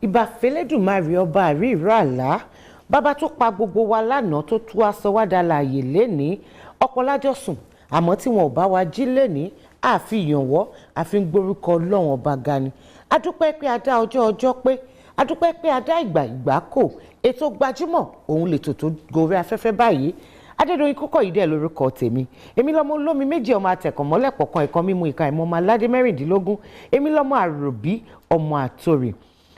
ìbà f'Ẹlẹ́dùmarè ọba àríìró àlá bàbá tó pa gbogbo wa lánàá tó tú aṣọ wá dalààyè lénìí ọ̀pọ̀lájọ́ sùn àmọ́ tí wọn ò bá wa jí lénìí àfihànwọ́ àfi ń gbórúkọ Ọlọ́run ọba ga ni adúpẹ́ pé a dá ọjọ́ pé adúpẹ́ pé a dá ìgbà kò ètò Gbajúmọ̀ òun lè tòótọ́ gorí afẹ́fẹ́ báyìí Adédoyin Kúkọ̀yídé lórúkọ tèmi èmi lọmọ olómi méjì ọmọ àtẹ̀kọ̀mọ́lẹ̀ pọ̀kan ẹ̀kan mímu ìka ìmọ̀ ọmọ aládé mẹ́rìndínlógún èmi lọmọ àròbí ọmọ àtòrè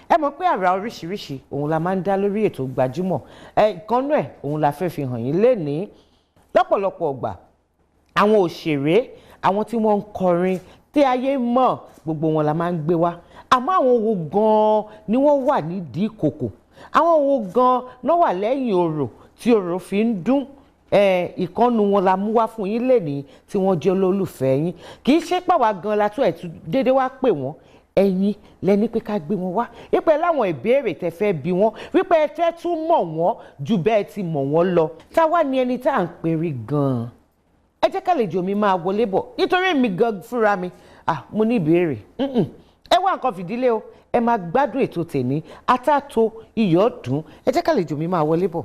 ẹ mọ̀ pé àrà oríṣiríṣi òun la máa ń dá lórí ètò Gbajúmọ̀ ìkànnú ẹ̀ òun la fẹ́ fi hàn yín lénìí lọ́pọ̀lọpọ̀ ọgbà àwọn òṣèré àwọn tí wọ́n ń kọrin tí ayé mọ̀ gbogbo wọn la máa ń gbé wá àmọ́ àwọn wo gan-an ni wọ́n wà nídìí ìkòkò àwọn wo gan-an náà wà lẹ́yìn orò tí orò fi ń dún ìkànnù wọn la mú wá fún yín lénìí tí wọ́n jẹ́ olólùfẹ́ yín kì í ṣe pàwá gan-an la tún ẹ̀ tún déédéé wá pè wọ́n ẹ̀yin lẹni pé ká gbé wọn wá wípé láwọn ìbéèrè tẹ́ fẹ́ bi wọ́n wípé ẹ fẹ́ tún mọ̀ wọ́n ju bẹ́ẹ̀ ti mọ̀ wọ́n lọ táwa ni ẹni tá à ń perí gan-an ẹ jẹ́ kálejò mi máa wọlé bọ̀ nítorí mi gan fúnra mi mo ní ìbéèrè ẹ wá nǹkan fìdílé o ẹ máa gbádùn ètò tèmi àtàtò iyọ̀ dùn ẹ jẹ́ kálejò mi máa wọlé bọ̀.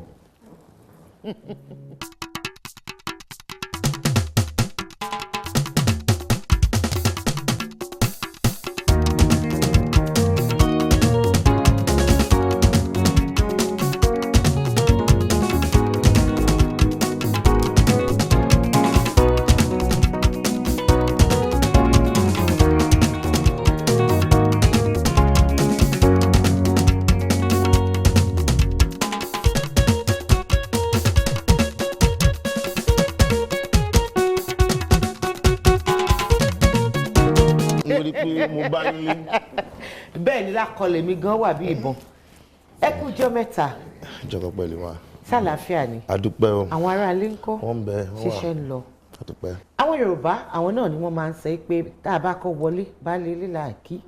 Bẹ́ẹ̀ ni lákọlẹ̀ mi gan wà bí ìbọn ẹ kú jọ́ mẹ́ta. Ìjọba pẹ̀lú wa. Sálàáfíà ni. Adúpẹ́ o. Àwọn aráalé ń kọ́. Wọ́n ń bẹ wọ́n wà. Ṣiṣẹ́ ń lọ. Adúpẹ́. Àwọn Yorùbá àwọn náà ni wọ́n máa ń sọ pé tá a bá kọ́ wọlé baálé ilé là kí.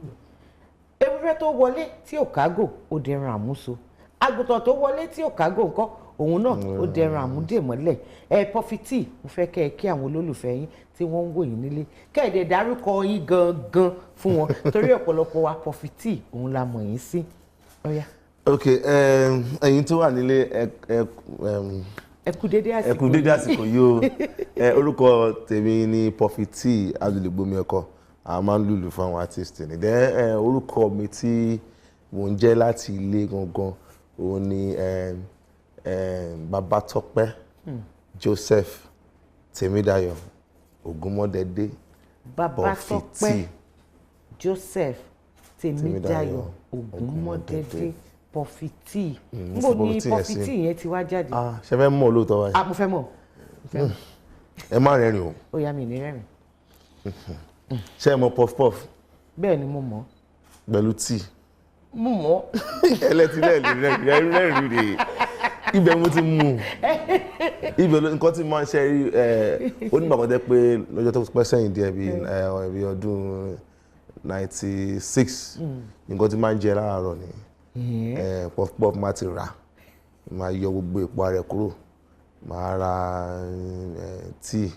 Ewúrẹ́ tó wọlé tí ò kágò ó dẹran àmúso. Àgùntàn tó wọlé tí ò kágò ńkọ́ òun náà ó dẹran àmúdè mọ́lẹ̀. Puffy-Tee mo fẹ́ kẹ́ ẹ kí àwọn olólùfẹ́ yín tí wọ́n ń wò yín nílé kẹ́ẹ̀dẹ̀ dárúkọ yín gangan fún wọn torí ọ̀pọ̀lọpọ̀ wa Puffy-Tee òun la mọ̀ yín sí. Ọ̀yá. Ok ẹ̀yin tó wà nílé ẹ kú dédé àsìkò. Ẹ kú dédé àsìkò yìí o orúkọ tèmi ni Puffy-Tee Adúlégbòmí ẹ̀kọ́ a máa ń lùlù fún àwọn artist ni then orúkọ mi tí mò ń jẹ́ láti ilé gangan òun ni Babátọ́pẹ́ Joseph Tèmídayọ̀ Ògúnmọ́dẹ̀dé Babátọ́pẹ́ Joseph Tèmídayọ̀ Ògúnmọ́dẹ̀dé Puffy-Tee níbo ni Puffy-Tee yẹn ti wá jáde. ṣe fẹ́ mọ̀ lóòótọ́ wáyé. Mo fẹ́ mọ̀. ẹ má rẹ́rìn o. Ó yá mi ní rẹ́rìn. ṣé ẹ mọ̀ puff puff. Bẹ́ẹ̀ ni mo mọ̀. Pẹ̀lú tíì. Mo mọ̀. ẹlẹ́tìlẹ́ rẹ́rìn rè ibẹ̀ mo ti mú ibẹ̀ nǹkan tí mo máa ń ṣe rí onígbàgbọ́dẹ́ pé lọ́jọ́ tó pẹ́ sẹ́yìn díẹ̀ bí ọdún 96 nǹkan tí máa ń jẹ láàárọ̀ ni puff puff máa ti rà máa yọ gbogbo èpo rẹ̀ kúrò máa ra tíì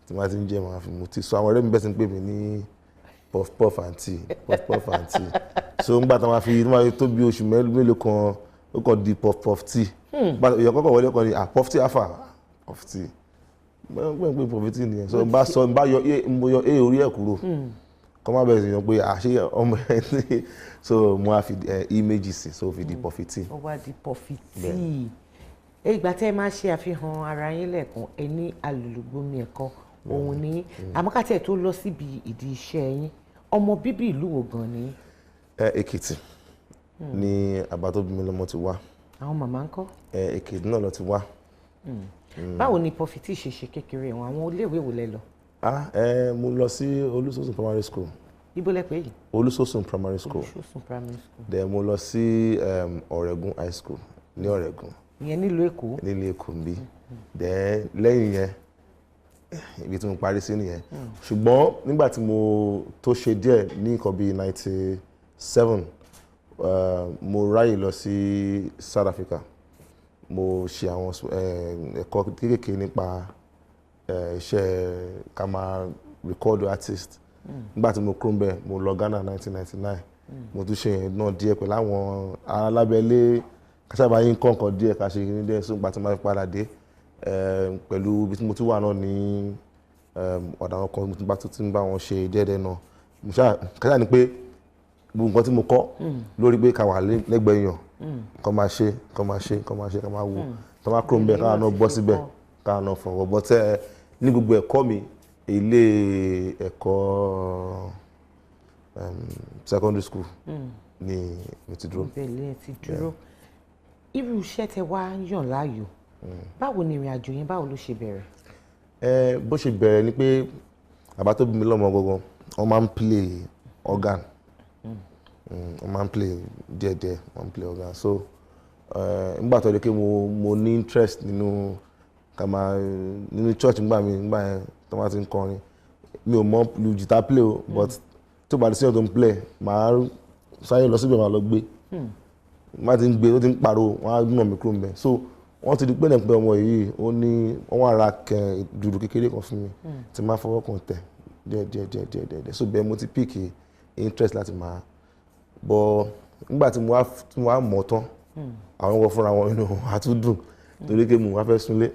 tí máa ti ń jẹ máa fi mu tíì so àwọn ọ̀rẹ́ mi bẹ́ẹ̀ ti ń pè mí ní puff puff and tea puff puff and tea so ń gbà tí wọ́n máa fi tó bí oṣù mélòó kan ó kàn di Puffy-Tee ìyọ̀ kọ́kọ́ wọlé kan ní Puffy-Tee afa Puffy-Tee gbọ́n pé Puffy-Tee nìyẹn so n bá yọ a orí ẹ̀ kúrò kọ́ má bẹ̀rẹ̀ sí yan pé àṣé ọmọ ẹ̀ ní so mo á fi e méjì sí so fi di Puffy-Tee. Ó wá di Puffy-Tee ìgbà tẹ́ ẹ máa ṣe àfihàn ara yín lẹ́ẹ̀kan ẹ ní Alùlùgbòmí ẹ̀kọ́ òun ní àmọ́kàtẹ́ tó lọ síbi ìdí iṣẹ́ yín ọmọ bíbí ìlú wo gan ni. Èkìtì ni àbá tó bí mi lọ́mọ ti wá. Àwọn màmá ń kọ́. Èkìtì náà lọ ti wá. Báwo ni Puffy-Tee ṣe kékeré wọn àwọn iléèwé wo lẹ lọ. Mo lọ sí Olúsọ̀sùn primary school. Ibo lẹ pè yìí. Olúsọ̀sùn primary school. Olúsọ̀sùn primary school. then mo lọ sí Ọ̀rẹ́gùn high school ní Ọ̀rẹ́gùn. Ìyẹn nílùú Èkó. nílùú Èkó ń bí then lẹ́yìn yẹn ibi tí mo parí sí nìyẹn ṣùgbọ́n nígbà tí mo tó ṣe díẹ̀ ní nǹkan bíi 97 mo ráyè lọ sí South Africa mo ṣe àwọn ẹ̀kọ́ kéékèèké nípa iṣẹ́ ká máa record artist nígbà tí mo kúrò ńbẹ̀ mo lọ Ghana 1999 mo tún ṣe yẹn náà díẹ̀ pẹ̀lú àwọn alábẹ́lé kásábà yín kọ̀ọ̀kan díẹ̀ ká ṣe ní díẹ̀ sóńgbà tí mo fi padà dé pẹ̀lú ibi tí mo tún wà náà ní ọ̀dà àwọn kan tí mo ti ń bá wọn ṣe díẹ̀díẹ̀ náà mo ṣáà kásá ni pé gbogbo nǹkan tí mo kọ́ lórí pé ká wà lẹ́gbẹ̀ẹ́ èèyàn kọ́ máa ṣe ká máa wò tó máa kúrò ń bẹ̀ káwa náà bọ́ síbẹ̀ káwa náà fọwọ́ bọ́ tẹ́ ní gbogbo ẹ̀kọ́ mi ilé ẹ̀kọ́ secondary school ni mo ti dúró. ìbẹ̀lẹ̀ ti dúró irú iṣẹ́ tẹ wá yàn láàyò báwo ni ìrìn àjò yẹn báwo ló ṣe bẹ̀rẹ̀. bó ṣe bẹ̀rẹ̀ ni pé bàbá tó bí mi lọ́mọ gangan wọ́n máa ń play organ wọ́n máa ń play díẹ̀díẹ̀ wọ́n máa ń play organ so nígbà tó di pé mo ní interest nínú church nígbà yẹn tó máa ti ń kọrin mi ò mọ lu guitar play o but tó bá di sí ọ̀tọ̀ ń play màá sáyé lọ síbẹ̀ máa lọ gbé má ti ń gbé ó ti ń pariwo wọ́n á nà mí kúrò mbẹ̀ so wọ́n ti di pé nẹ̀pẹ́ ọmọ yìí wọ́n wá ra dùrù kékeré kan fún mi tí máa fọwọ́ kan tẹ̀ díẹ̀ so bẹ́ẹ̀ mo ti pick interest láti máa bọ́ nígbà tí mo wá mọ̀ tán àwọn ọkọ̀ fúnra wọn inú àtúndùn torí pé mo wá fẹ́ súnlé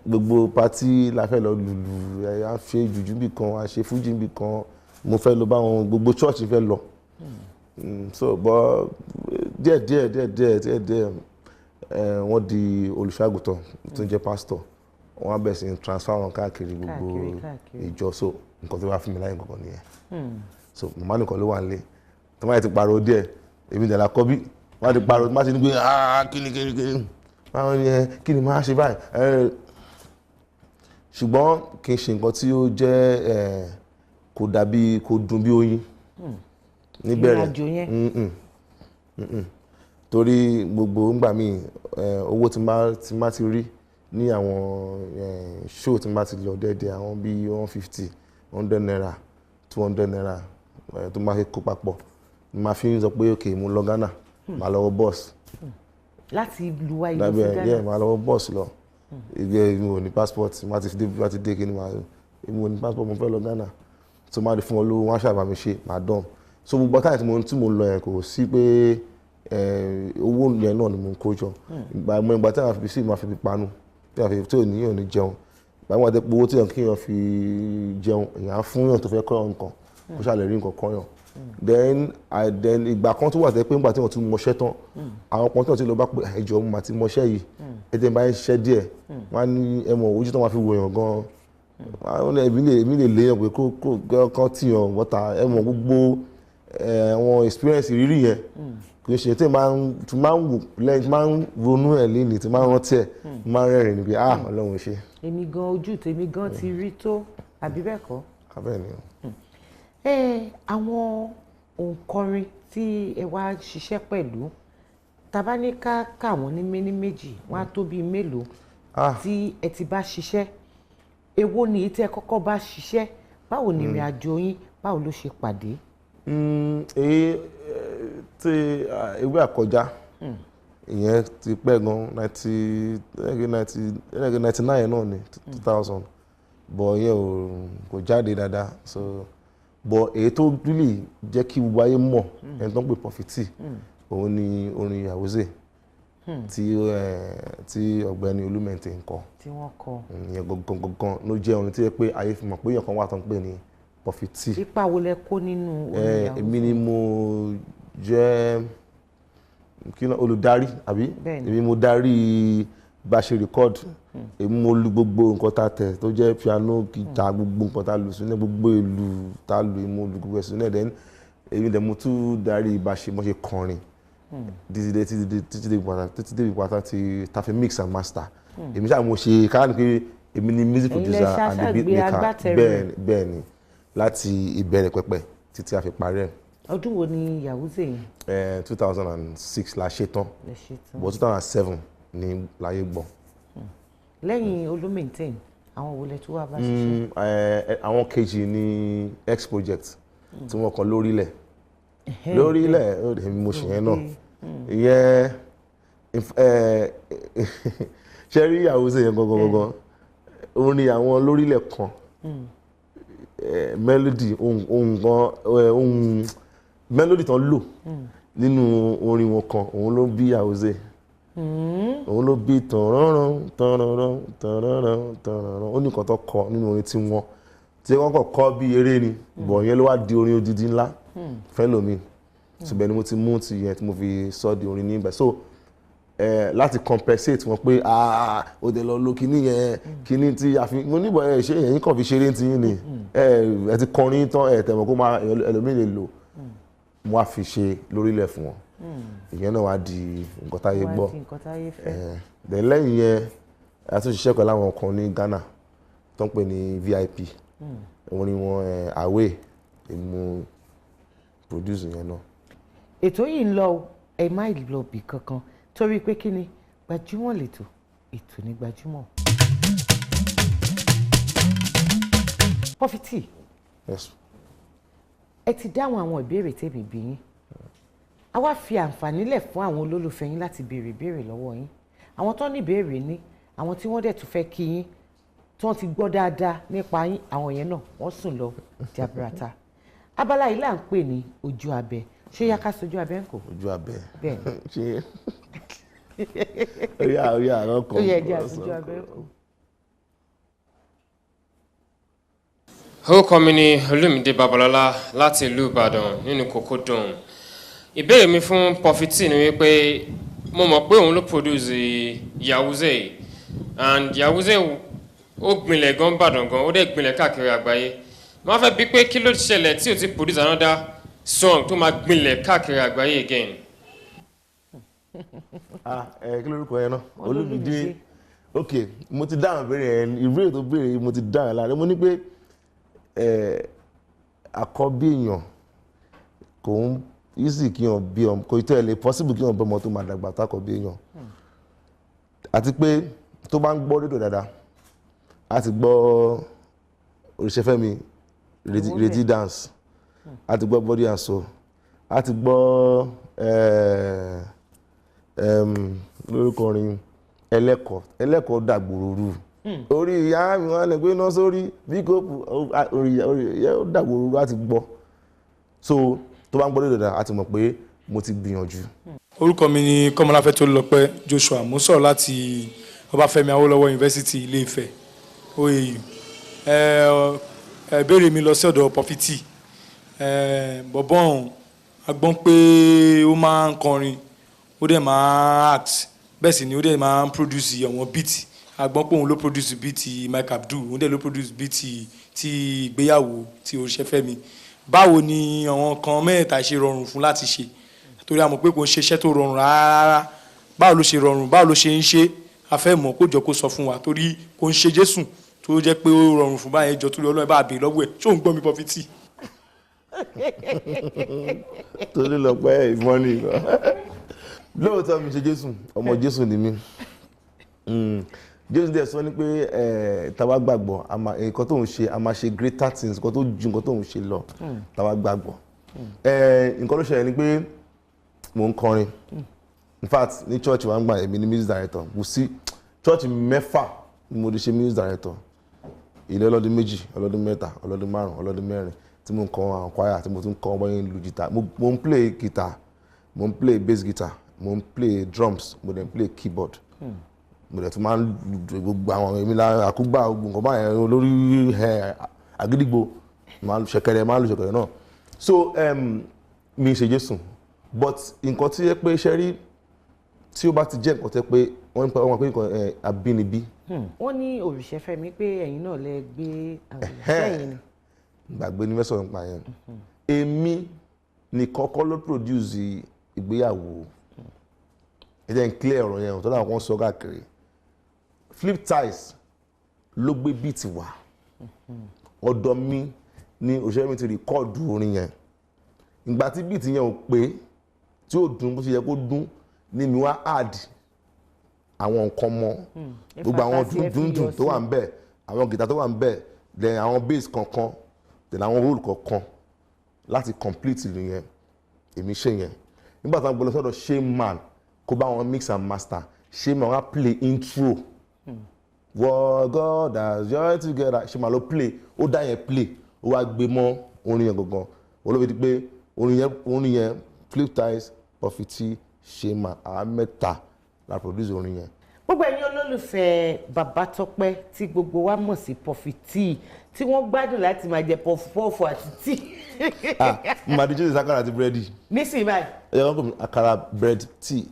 gbogbo pátí la fẹ́ lọ lùlù a ṣe jùjú bì kan a ṣe fújì bì kan mo fẹ́ lọ bá wọn gbogbo church fẹ́ lọ so bọ́ díẹ̀ wọ́n di olùṣọ́àgùtàn tó ń jẹ́ pastor wọ́n á bẹ̀rẹ̀ sí transfer wọn káàkiri gbogbo ìjọ so nǹkan tó wá fún mi láyé nǹkan nìyẹn so màmá nìkan ló wà nílé tó máa ti pariwo díẹ̀ èmi dẹ̀ la kọ́ bí wọ́n á ti pariwo má ti ní pé kíni báwọn ni kí ni máa ṣe báyìí ṣùgbọ́n kì í ṣe nǹkan tí ó jẹ́ kò dùn bí oyin níbẹ̀rẹ̀ torí gbogbo ńgbà míì owó tí má ti rí ní àwọn show tí má ti lọ dẹ́dẹ́ àwọn bíi 150 100 naira 200 naira tó máa fi kó papọ̀ máa fi ń sọ pé ok mo lọ Ghana máa lọ wọ bọ́ọ̀sì láti lu wa ìlú sí Ghana máa lọ wọ bọ́ọ̀sì lọ ìgbẹ́ mi ò ní passport má ti dé kí ni èmi ò ní passport mo fẹ́ lọ Ghana tó má di fún ọ lówó wọn á ṣàbà mi ṣe máa dán so gbogbo táyà tí mo lọ yẹn kò sí pé owó yẹn náà ni mo ń kó jọ ìgbà tí àwọn fi sí máa fi panu tí ò ní yàn ní jẹun ìgbà wọn àti owó tí yàn kí yàn fi jẹun èèyàn á fún yàn tó fẹ́ kọ́ yàn nǹkan kó ṣàlẹ̀ rí nǹkan kọ́ yàn then ìgbà kan tó wà tẹ́ pé nígbà tí wọ́n ti mọṣẹ́ tán àwọn kan tí wọ́n ti lọ bá pé ẹjọ́ mo àti mọṣẹ́ yìí ẹjẹ́ bá ń ṣiṣẹ́ díẹ̀ wọ́n á ní ẹmọ ojú tó máa fi wò yàn gan èmi lè léyàn pé kó tí yàn wọ́ta ẹmọ gbogbo àwọn experience rírí yẹn kì í ṣe tí máa ń wò lẹ́yìn tí máa ń ronú ẹ̀ lẹ́yìn tí máa ń rántí ẹ̀ máa ń rẹ́rìn níbi Ọlọ́run ṣe. èmi gan ojú tèmi gan ti rí tó àbí bẹ́ẹ̀ kọ́. abẹ́ẹ̀ ni o. àwọn òǹkọrin tí ẹ wá ṣiṣẹ́ pẹ̀lú tàbá ní ká kà wọ́n ní méní méjì wọ́n á tó bíi mélòó tí ẹ ti bá ṣiṣẹ́ èwo ni èyí tí ẹ kọ́kọ́ bá ṣiṣẹ́ báwo ni ìrìn àjò yín báwo ló ṣe pàdé. tí ewé àkọjá ìyẹn ti pẹ́ gan 99 náà ni 2000 bọ̀ ìyẹn kò jáde dáadáa so bọ̀ èyí tó really jẹ́ kí gbogbo ayé mọ̀ ẹni tó ń pè Puffy-Tee òun ni orin Yàwúzè tí ọ̀gbẹ́ni Olúmẹ̀ntẹ̀ ń kọ tí wọ́n kọ ìyẹn gangan ló jẹ́ orin tí yẹ pé ayé fi mọ̀ pé èèyàn kan wà tó ń pè ní Puffy-Tee. ipa wo lẹ kó nínú orin Yàwúzè. èmi ni mo jẹ́ olùdarí àbí èmi mo darí bá ṣe record èmi mo lu gbogbo nǹkan tá a tẹ̀ tó jẹ́ piano guitar gbogbo nǹkan tá a lù sílẹ̀ gbogbo ìlú tá a lù èmi mo lu gbogbo ẹ̀sùn náà then èmi dẹ̀ mo tún darí bá ṣe mo ṣe kọrin títí dé ìpàtà tí ta fi mix and master èmi ṣáà mo ṣe káàní pé èmi ni music producer and the beat maker bẹ́ẹ̀ ni láti ìbẹ̀rẹ̀ pẹ̀pẹ̀ títí a fi parí ẹ̀. ọdún wo ni Yàwúzè yẹn. 2006 la ṣe tán but 2007 ni láyé gbọ́. lẹ́yìn Olúmẹ̀ntẹ̀ àwọn wo lẹ tún wá bá ṣiṣẹ́. àwọn kejì ni X project tí wọ́n kọ lórílẹ̀ èmi mo ṣe yẹn náà ìyẹn ṣe rí Yàwúzè yẹn gangan orin àwọn lórílẹ̀ kan melody ohun melody tán lò nínú orin wọn kan òun ló bí Àwùzé òun ló bí tọ̀rọ̀rán tọ̀rọ̀rán tọ̀rọ̀rán tọ̀rọ̀rán ó ní nǹkan tó kọ nínú orin tí wọ́n kọ́ bí eré ni bọ̀ yẹn ló wá di orin odidi ńlá fẹ́lòmíì ṣùgbọ́n ni mo ti mú ti yẹn tí mo fi sọ di orin níbẹ̀ so láti compensate wọn pé ó dẹ̀ lọ lo kíní yẹn kíní tí a fi mo níbọ̀ ṣé ẹ̀yin kàn fi ṣeré ti yín ni ẹ ti kọrin tán tẹ̀mọ̀ kó máa ẹlòmíì lè lò mo wá fi ṣe lórílẹ̀ fún wọn ìyẹn náà wá di nǹkan táyé gbọ́ then lẹ́yìn yẹn a tún ṣiṣẹ́ pẹ̀lú àwọn kan ní Ghana tó ń pè ní VIP orin wọn away èmi produce yẹn náà. ètò yìí ń lọ ẹ má lọ bì kankan torí pé kí ni Gbajúmọ̀ lètò ètò ní Gbajúmọ̀. Puffy-Tee. Yes. ẹ ti dáhùn àwọn ìbéèrè tèmi bí yín a wá fi àǹfààní lẹ̀ fún àwọn olólùfẹ́ yín láti béèrè ìbéèrè lọ́wọ́ yín àwọn tó ní ìbéèrè ní àwọn tí wọ́n dẹ̀ tún fẹ́ kí yín tí wọ́n ti gbọ́ dáadáa nípa yín àwọn yẹn náà wọ́n sùn lọ jaburata abala yìí là ń pè ní ojú abẹ ṣé yá ká sojú abẹ ń kò. ojú abẹ bẹ́ẹ̀ ṣe orí àrùn kan ó yẹ ẹjẹ àsojú abẹ ń kò. orúkọ mi ni Olúmídé Babalọ́lá láti ìlú Ìbàdàn nínú Kòkódùn. Ìbéèrè mi fún Puffy-Tee ni wípé mo mọ̀ pé òun ló produce Yàwúzé and Yàwúzé ó gbilẹ̀ gan Ìbàdàn gan ó dẹ̀ gbilẹ̀ káàkiri àgbáyé. Mo fẹ́ bi pé kí ló ṣẹlẹ̀ tí o ti produce another song tó máa gbilẹ̀ káàkiri àgbáyé again. Kí lórúkọ yẹn náà Olúmídé ok mo ti dáhùn ìbéèrè yẹn ìbéèrè tó béèrè mo ti dáhùn láàrin mo ní pé àkọ́bí èèyàn kò ń easy kí èèyàn bí ọmọ kò tẹ́ ẹ lè possible kí èèyàn bí ọmọ tó máa dàgbà tákọ̀bí èèyàn àti pé tó bá ń gbọ́ rédíò dáadáa a ti gbọ́ Oríṣẹ́fẹ́mi Ready Dance a ti gbọ́ Body and Soul a ti gbọ́ lórúkọ orin ẹlẹ́kọ̀ọ́ dàgbòrò orí ìyá mi wọn lè gbé iná sórí bí kò orí ó dàgbòrò láti gbọ́ so tó bá ń gbọ́ lórí dáadáa a ti mọ̀ pé mo ti gbìyànjú. orúkọ mi ni Kọ́mọláfẹ́ Tolúlọpẹ́ Joshua mo sọ̀rọ̀ láti Ọbáfẹ́mi Awólọ́wọ̀ University Ilé-Ifẹ̀ OAU ìbéèrè mi lọ sí ọ̀dọ̀ Puffy-Tee bọ̀bọ́n a gbọ́ pé ó máa ń kọrin ó dẹ̀ máa act bẹ́ẹ̀ sì ni ó dẹ̀ máa ń produce àwọn beat agbọ́n pé òun ló produce beat Mike Abdul òun dẹ̀ ló produce beat ti ìgbéyàwó ti Oríṣẹ́fẹ́mi báwo ni àwọn kan mẹ́ta ṣe rọrùn fún láti ṣe torí a mọ̀ pé kò ń ṣe iṣẹ́ tó rọrùn rárá báwo ló ṣe rọrùn báwo ló ṣe ń ṣe a fẹ́ mọ̀ kó jọ kó sọ fún wa torí kò ń ṣe Jésù tó jẹ́ pé ó rọrùn fún báyẹn jọ torí Ọlọ́run bá bèè lọ́wọ́ ẹ̀ ṣó ń gbọ́ mi Puffy-Tee. torí lọ pẹ́ ìmọ̀ni lóòótọ́ mi ṣe Jésù ọmọ Jésù ni mí Jésù dẹ̀ sọ ní pé tàwa gbàgbọ́ nǹkan tó ń ṣe a máa ṣe greater things nǹkan tó ju nǹkan tó ń ṣe lọ tàwa gbàgbọ́ nǹkan ló ṣẹlẹ̀ ni pé mò ń kọrin in fact ní church wa ń gbà èmi ní music director kò sí church 6 ni mo ti ṣe music director ilé ọlọ́dún 2 ọlọ́dún 3 ọlọ́dún 5 ọlọ́dún 4 tí mo ń kọ àwọn choir tí mo tún kọ ọmọ yẹn lu guitar mo ń play guitar mo ń play bass guitar mo ń play drums mo dẹ̀ ń play keyboard mo dẹ̀ tún máa ń lu gbogbo àwọn èmi la àkúgbà ogun nǹkan báyẹn olórí àgídìgbò máa lu ṣẹ̀kẹ̀rẹ̀ náà so mi ṣe Jésù but nǹkan tí yẹ pé iṣẹ́ rí tí ó bá ti jẹ́ nǹkan tẹ́ pé wọ́n ń pa ọmọ pé nǹkan abínibí. wọ́n ní Oríṣẹ́fẹ́mi pé ẹ̀yin náà lẹ gbé àwòrán ni. gbàgbé ní mẹ́sàn-án nípa yẹn èmi nìkan kọ́ ló produce ìgbéyàwó ẹ jẹ́ n clear ọ̀rọ̀ yẹn tó dáwọn kan sọ káàkiri Flip Ties ló gbé beat wá ọ̀dọ̀ mi ni Oríṣẹ́fẹ́mi ti rìkọ́ọ̀dù orin yẹn ìgbà tí beat yẹn ò pé tí ó dùn bó ṣe yẹ kó dùn ní mi wá add àwọn nǹkan mọ́ gbogbo àwọn dùndùn tó wà ń bẹ̀ àwọn guitar tó wà ń bẹ̀ then àwọn bass kankan then àwọn role kankan láti complete ìlú yẹn èmi ṣe yẹn nígbà tí wọ́n gbọ́dọ̀ sọ́dọ̀ Shaman kó bá wọn mix and master Shaman wá play intro what God has joined together Shaman ló play ó dá yẹn play ó wá gbé mọ́ orin yẹn gangan olóbi di pé orin yẹn Puffy-Tee Puffy-Tee Shema àwọn mẹ́ta la produce orin yẹn. Gbogbo ẹ̀yin olólùfẹ́ Babatope tí gbogbo wa mọ̀ sí Puffy-Tee tí wọ́n gbádùn láti máa jẹ pọfupọ́ọ̀fù àti tíì. Mo máa di jésù àkàrà àti búrẹ́dì. Nísìnyí báyìí. Ẹ yọ kọ́ àkàrà bread tea.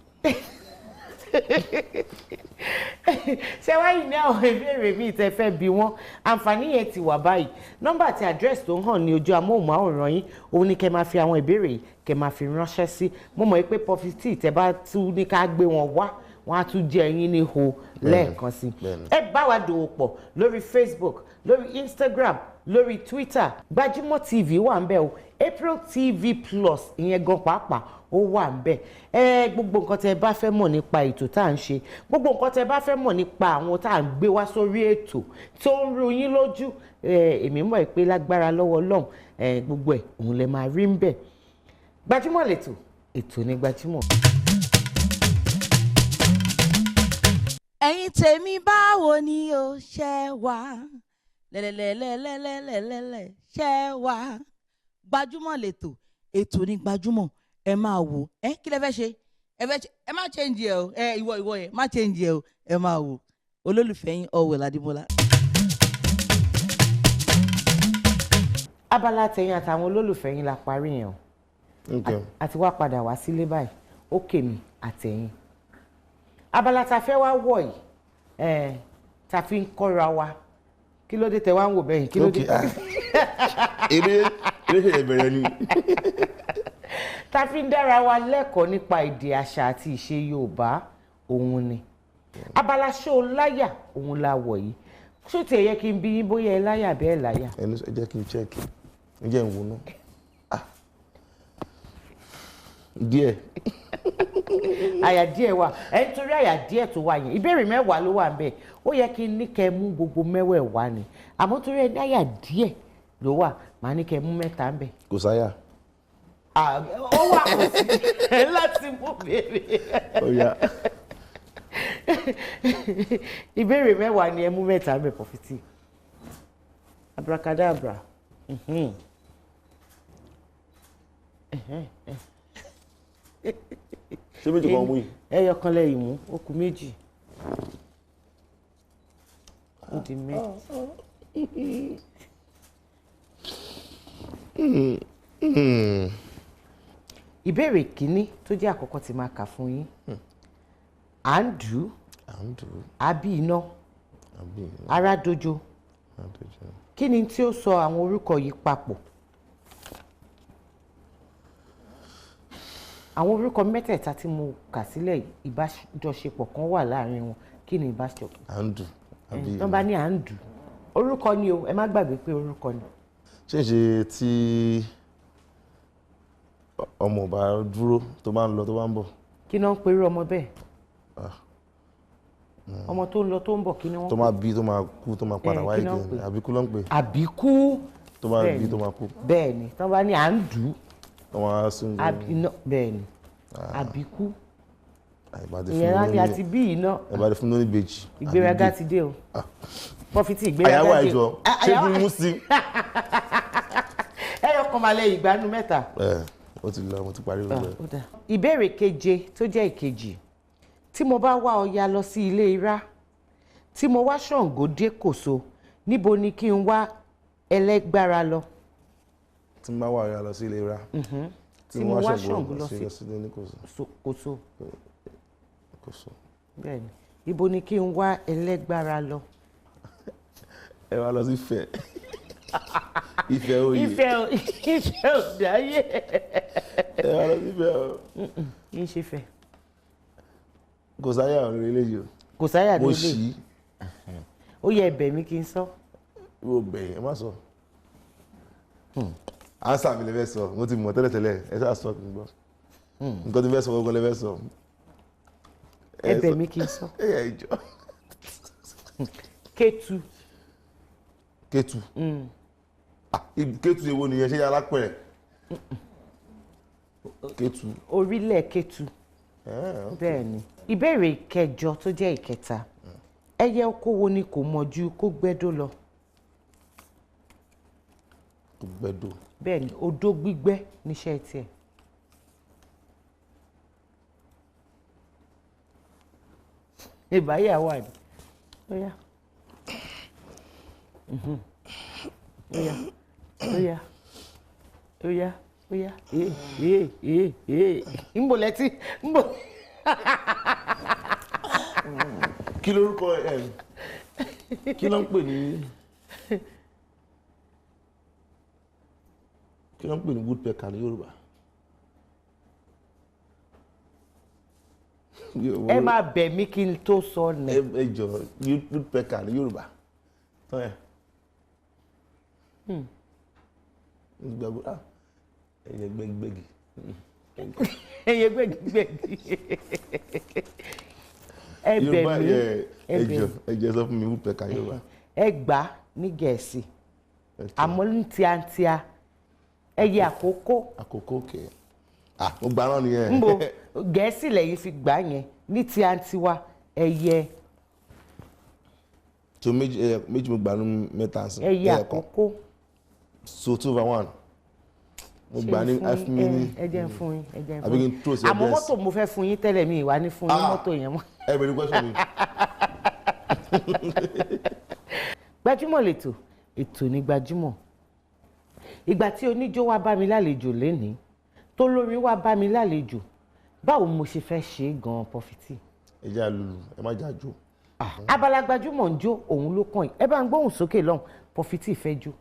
Ṣé wáyé ní àwọn ìbéèrè míì tẹ́ fẹ́ bi wọ́n? Àǹfààní yẹn ti wà báyìí. Nọ́mbà àti àdírẹ́sì tó ń hàn ní ojú amóhùnmáwòrán yín òun ni kẹ́ máa fi àwọn ìbéèrè yìí kẹ́ máa fi ránṣẹ́ sí. Mo mọ̀ pé Puffy-Tee tẹ́ bá tún ní ká gbé wọn wá wọ́n á tún jẹ́ ẹyin ní ho lẹ́ẹ̀kan sí. Ẹ bá wa dòwò pọ̀ lórí Facebook, lórí Instagram, lórí Twitter. GbajumoTV wà ń bẹ̀ o. ApreelTV Plus ìyẹn gan pàápàá ó wà ń bẹ̀. Gbogbo nǹkan tẹ́ bá fẹ́ mọ̀ nípa ètò tá à ń ṣe, gbogbo nǹkan tẹ́ bá fẹ́ mọ̀ nípa àwọn tá à ń gbé wá sórí ètò tó ń ru yín lójú, èmi mọ̀ pé lágbára lọ́wọ́ Ọlọ́run gbogbo ẹ̀ òun lẹ máa rí ń bẹ̀. Gbajúmọ̀ lètò, ètò ní Gbajúmọ̀. Ẹ̀yin tèmi báwo ni o ṣe wà lẹ́lẹ́lẹ́lẹ́lẹ́lẹ́lẹ́lẹ́ ṣe wà Gbajúmọ̀ lètò ètò ní Gbajúmọ̀ ẹ máa wò kí lẹ fẹ́ ṣe ẹ má change ẹ o ìwọ yẹn má change ẹ o ẹ máa wò olólùfẹ́ yín Ọ̀wẹ̀ Ládìmọ́lá. Abala tẹ̀yìn àtàwọn olólùfẹ́ yín la parí yẹn o. Àti wá padà wá sílé báyìí ó kèmí àtẹ̀yìn. Abala ta fẹ́ wá wọ̀ yìí ta fi ń kọ́ra wa kí ló dé tẹ wá ń wò bẹ́yìn kí ló dé. Eré ṣe bẹ̀rẹ̀ ni. Ta fi ń dára wa lẹ́kọ̀ọ́ nípa èdè àṣà àti ìṣe Yorùbá òun ni. Abala ṣó láyà òun la wọ̀ yìí. Ṣó tiẹ̀ yẹ kí n bí yín bóyá ẹ láyà bẹ́ẹ̀ láyà. Ẹ jẹ́ kí n check ẹ jẹ́ n wò ná. Díẹ̀. Àyà díẹ̀ wà nítorí àyà díẹ̀ tó wà yẹn ìbéèrè 10 ló wà ńbẹ̀ ó yẹ kí n ní kẹ́ mú gbogbo 10 ni àmọ́ torí ẹni àyà díẹ̀ ló wà màá ní kẹ́ mú 3 ńbẹ̀. Kò sáyà. Ó wà kò sí láti mú béèrè. Ó yá. Ìbéèrè 10 ni ẹ mú 3 ńbẹ̀ Puffy-Tee. Abracadabra. Ṣé méjì kan mú yìí? Ẹyọ kan lẹ́yìn mú ó kù 2. Ó di 3. Ìbéèrè kìíní tó jẹ́ àkọ́kọ́ tí máa kà fún yín. À ń dù ú. Àbí iná. Ara dojo. Kí ni tí ó sọ àwọn orúkọ yìí papọ̀? Àwọn orúkọ mẹ́tẹ̀ẹ̀ta tí mo kà sílẹ̀ ìbájọṣepọ̀ kan wà láàrin wọn. Kí ni ìbáṣepọ̀? À ń dù. Tán bá ní à ń dù. Orúkọ ni o, ẹ má gbàgbé pé orúkọ ni. Ṣé tí ọmọ bá dúró tó bá ń lọ tó bá ń bọ̀? Kí náà ń perú ọmọ bẹ́ẹ̀? Ọmọ tó ń lọ tó ń bọ̀ kí ni wọ́n pè? Tó máa bí tó máa kú tó máa padà wáyé kí àbíkú ló ń pè. Àbíkú. Tó máa bí tó máa kú. Bẹ́ẹ̀ni tán bá ní à ń dù ú. Wọ́n á sún iná bẹ́ẹ̀ni àbíkú ìyẹn láti àti bí iná ẹ̀bá fún lórí ìbejì ìgbéraga ti dé o Puffy-Tee ìgbéraga dé àyàwó àìjọ ṣé kí n mú sí. ẹyọ kan máa lẹ ìgbánú 3. Ó ti lọ mo ti parí rẹ. Ìbéèrè 7 tó jẹ́ ìkejì tí mo bá wá Ọya lọ sí ilé Irá tí mo wá Ṣàngó dé Kòso níbo ni kí n wá Ẹlẹ́gbára lọ? Tí mo bá wá Ọya lọ sí ilé Irá tí mo wá Ṣàngó lọ sí Kòso. Bẹ́ẹ̀ni ibo ni kí n wá Ẹlẹ́gbára lọ? Ẹ wá lọ sí Ifẹ̀. Ifẹ̀ oyè. Ifẹ̀ òdáyé. Ẹ wá lọ sí Ifẹ̀ o. Kì í ṣe fẹ́. Kò sáyà ọ̀rọ̀ eléyìí o. Kò sáyà mo nílé. ṣí. Ó yẹ ẹ̀bẹ̀ mi kí n sọ. Mo bẹ̀ ẹ má sọ. Ansa mi lè fẹ́ sọ mo ti mọ̀ tẹ́lẹ̀tẹ́lẹ̀ ẹ ṣáà sọ kí n gbọ́. Nǹkan tí fẹ́ sọ gbogbo lè fẹ́ sọ. Ẹ̀bẹ̀ mi kí n sọ. Ẹ ìjọ. Kétu. Kétu. Kétu èwo nìyẹn ṣé yàrá pẹ̀rẹ̀. Kétu. Orílẹ̀ Kétu. Bẹ́ẹ̀ni. Ìbéèrè 8 tó jẹ́ ìkẹta. Ẹyẹ oko wo ni kò mọ̀ ju kó gbẹ́dó lọ? Kó gbẹ́dó. bẹ́ẹ̀ ni odó gbígbẹ́ níṣẹ́ tiẹ̀. ìbáyà wà ní. ó yá ó yá ó yá ó yá ó yá ń bò lẹ́tí ń bò. kí lorúkọ kí ló ń pè ní woodpecker ní Yorùbá? ẹ máa bẹ̀ mí kí n tó sọ nẹ. ẹ jọ woodpecker ní Yorùbá tán ẹ. ẹyẹ gbẹgbẹgi. ẹyẹ gbẹgbẹgi. ẹ bẹ̀ mí ẹ jẹ́ sọ fún mi woodpecker Yorùbá. ẹ gbà ní Gẹ̀ẹ́sì àmọ́ ní tíátíá ẹyẹ àkókò. àkókò kẹ mo gbà náà nìyẹn. ń bo Gẹ̀ẹ́sì lẹ́yìn fi gbà yẹn ní tíátíwá ẹyẹ. tó méjì mo gbà ní mẹ́ta sí. ẹyẹ àkókò. so 2/1 mo gbà ní f mini. ẹ jẹ́ fún yín ẹ jẹ́ fún àbí kí yín n tó sí ẹgbẹ́ àmọ́ mọ́tò mo fẹ́ fún yín tẹ́lẹ̀ mi ìwà ní fún yín mọ́tò yẹn mọ́. ẹ bẹ̀rẹ̀ question mi. Gbajúmọ̀ lètò ètò ní Gbajúmọ̀. ìgbà tí oníjó wá bá mi lálejò lénìí tó lórin wá bá mi lálejò báwo mo ṣe fẹ́ ṣe é gan-an Puffy-Tee. ẹ jẹ́ àlùlù ẹ má jà jó. abala Gbajúmọ̀ ń jó òun ló kàn yín ẹ bá ń gbóhùn sókè lọ́hùn Puffy-Tee fẹ́ jó.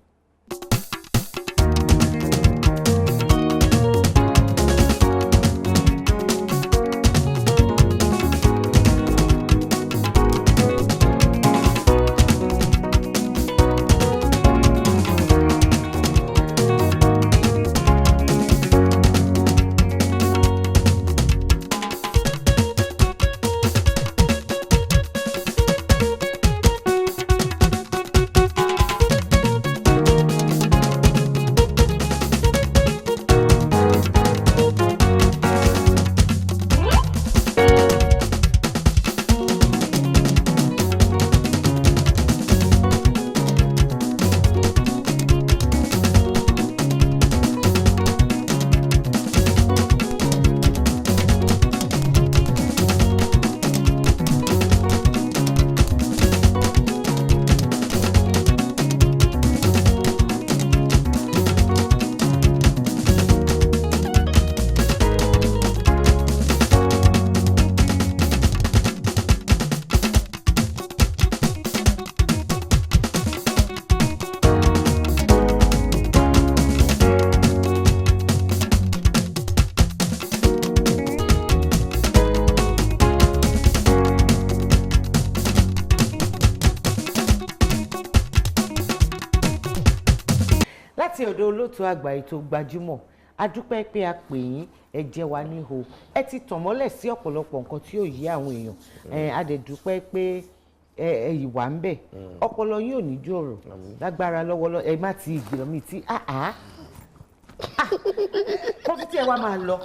láti ọ̀dọ̀ olóòtú àgbà ètò Gbajúmọ̀ a dúpẹ́ pé a pè yín ẹ jẹ́ wa níhò ẹ ti tàn mọ́lẹ̀ sí ọ̀pọ̀lọpọ̀ nǹkan tí yóò yé àwọn èèyàn a dẹ̀ dúpẹ́ pé ẹ ìwà ń bẹ̀ ọpọlọ yín ò ní jòrò lágbára lọ́wọ́lọ́ ẹ má ti ìgbìmọ̀ mi tí Puffy-Tee ẹ wá máa lọ.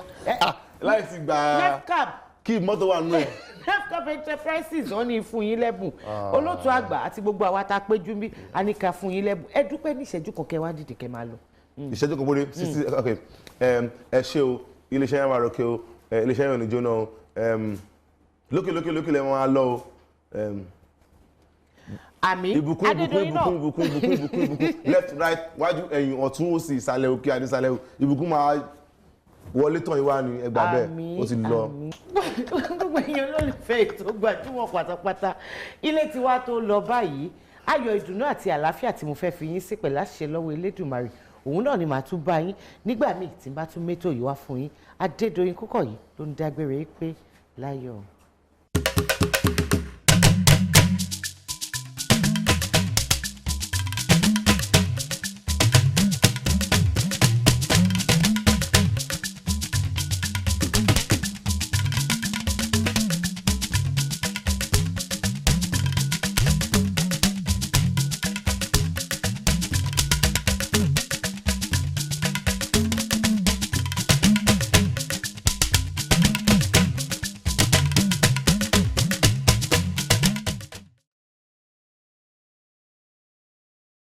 láì sí gba kí mọ́tò wà nù ẹ̀. Nefcap Enterprises wọ́n ní fún yín lẹ́bùn olóòtú àgbà àti gbogbo àwa tá a péjú bí a ní ká fún yín lẹ́bùn ẹ dúpẹ́ ní ìṣẹ́jú kan kẹ́ wá dìde kẹ́ máa lọ. ìṣẹ́jú kan bóde ok ẹ ṣé o iléeṣẹ́ yẹn máa rọ̀kẹ́ o iléeṣẹ́ yẹn ò ní jóná o lókè lẹ́wọ̀n á lọ o. àmì ìbùkún left right wájú ẹ̀yìn ọ̀tún òsì ìsàlẹ̀ òkè àdìsàlẹ̀ ìbùkún máa wọlé tán ìwá ni ẹgbà bẹ́ẹ̀ ó ti lọ. gbogbo èèyàn lólùfẹ́ ètò Gbajúmọ̀ pátápátá ilé tiwa tó lọ báyìí ayọ̀ ìdùnnú àti àlàáfíà tí mo fẹ́ fi yín sí pẹ̀lú àṣẹ lọ́wọ́ Elédùmarè òun náà ni màá tún bá yín nígbà míì tí n bá tún métò yìí wá fún yín Adédoyin Kúkọ̀yí ló ń dágbére pé láyọ̀.